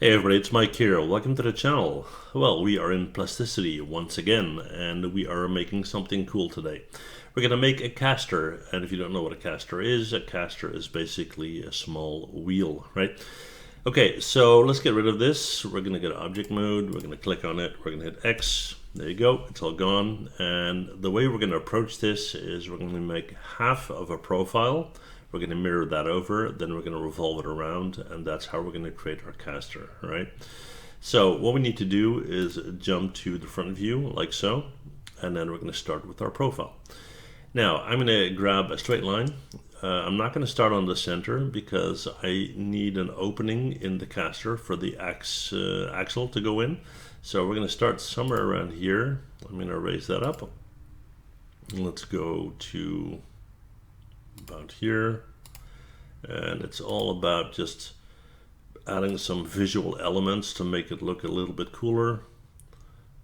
Hey everybody, it's Mike here. Welcome to the channel. Well, we are in Plasticity once again, and we are making something cool today. We're going to make a caster, and if you don't know what a caster is basically a small wheel, right? Okay, so let's get rid of this. We're going to go to object mode, we're going to click on it, we're going to hit X. There you go, it's all gone. And the way we're going to approach this is we're going to make half of a profile. We're going to mirror that over, then we're going to revolve it around, and that's how we're going to create our caster, right? So what we need to do is jump to the front view like so, and then we're going to start with our profile. Now I'm going to grab a straight line. I'm not going to start on the center because I need an opening in the caster for the axle to go in. So we're going to start somewhere around here. I'm going to raise that up. Let's go to about here, and it's all about just adding some visual elements to make it look a little bit cooler.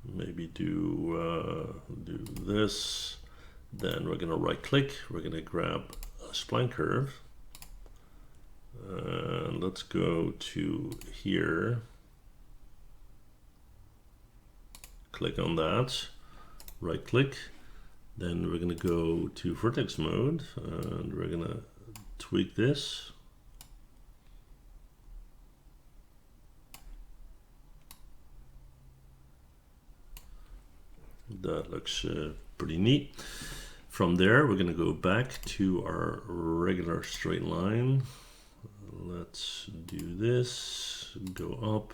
Maybe do this. Then we're going to right click, we're going to grab a spline curve, and let's go to here, click on that, right click. Then we're going to go to vertex mode, and we're going to tweak this. That looks pretty neat. From there, we're going to go back to our regular straight line. Let's do this, go up,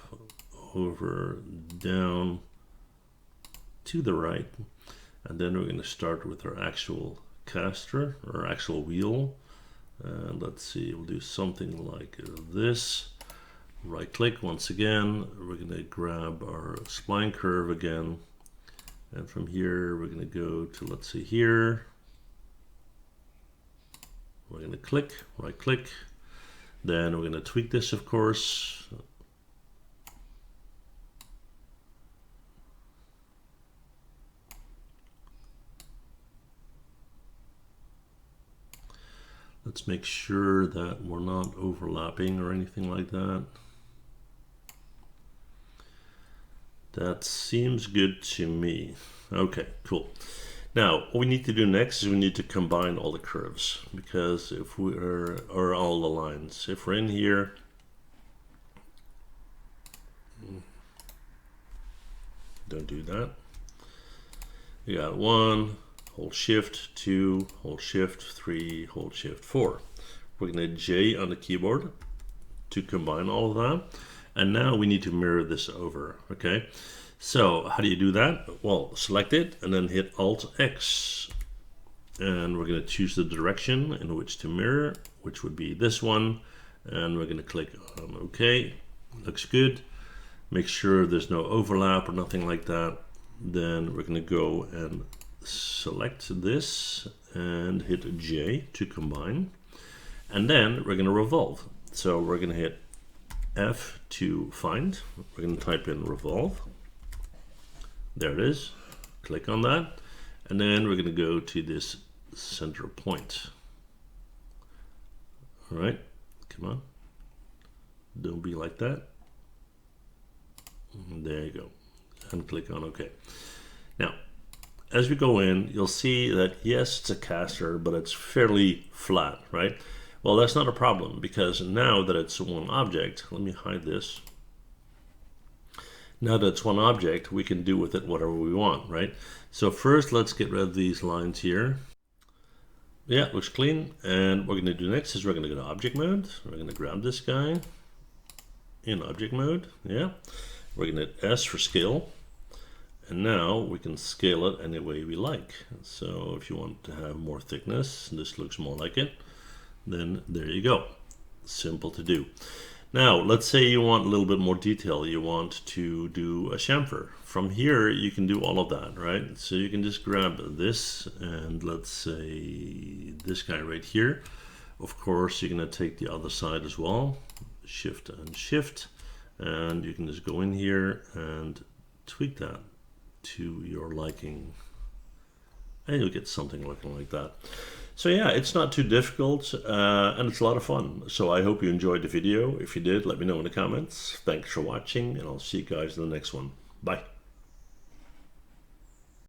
over, down, to the right. And then we're going to start with our actual caster, or actual wheel. And let's see, we'll do something like this. Right click once again. We're going to grab our spline curve again. And from here, we're going to go to, let's see here. We're going to click, right click. Then we're going to tweak this, of course. Let's make sure that we're not overlapping or anything like that. That seems good to me. Okay, cool. Now, what we need to do next is we need to combine all the curves, because if we're, or all the lines, if we're in here, don't do that. You got 1, hold shift, 2, hold shift, 3, hold shift, 4. We're going to J on the keyboard to combine all of that. And now we need to mirror this over, okay? So how do you do that? Well, select it and then hit Alt X. And we're going to choose the direction in which to mirror, which would be this one. And we're going to click on OK. Looks good. Make sure there's no overlap or nothing like that. Then we're going to go and select this and hit J to combine. And then we're going to revolve. So we're going to hit F to find. We're going to type in revolve. There it is. Click on that. And then we're going to go to this center point. All right. Come on. Don't be like that. There you go. And click on OK. Now, as we go in, you'll see that yes, it's a caster, but it's fairly flat, right? Well, that's not a problem, because now that it's one object, let me hide this. Now that it's one object, we can do with it whatever we want, right? So first, let's get rid of these lines here. Yeah, looks clean. And what we're going to do next is we're going to go to object mode. We're going to grab this guy in object mode. Yeah. We're going to hit S for scale. And now we can scale it any way we like. So if you want to have more thickness, this looks more like it, then there you go. Simple to do. Now, let's say you want a little bit more detail. You want to do a chamfer. From here, you can do all of that, right? So you can just grab this, and let's say this guy right here. Of course, you're going to take the other side as well. Shift and shift. And you can just go in here and tweak that to your liking. And you'll get something looking like that. So yeah, it's not too difficult and it's a lot of fun. So I hope you enjoyed the video. If you did, let me know in the comments. Thanks for watching and I'll see you guys in the next one. Bye.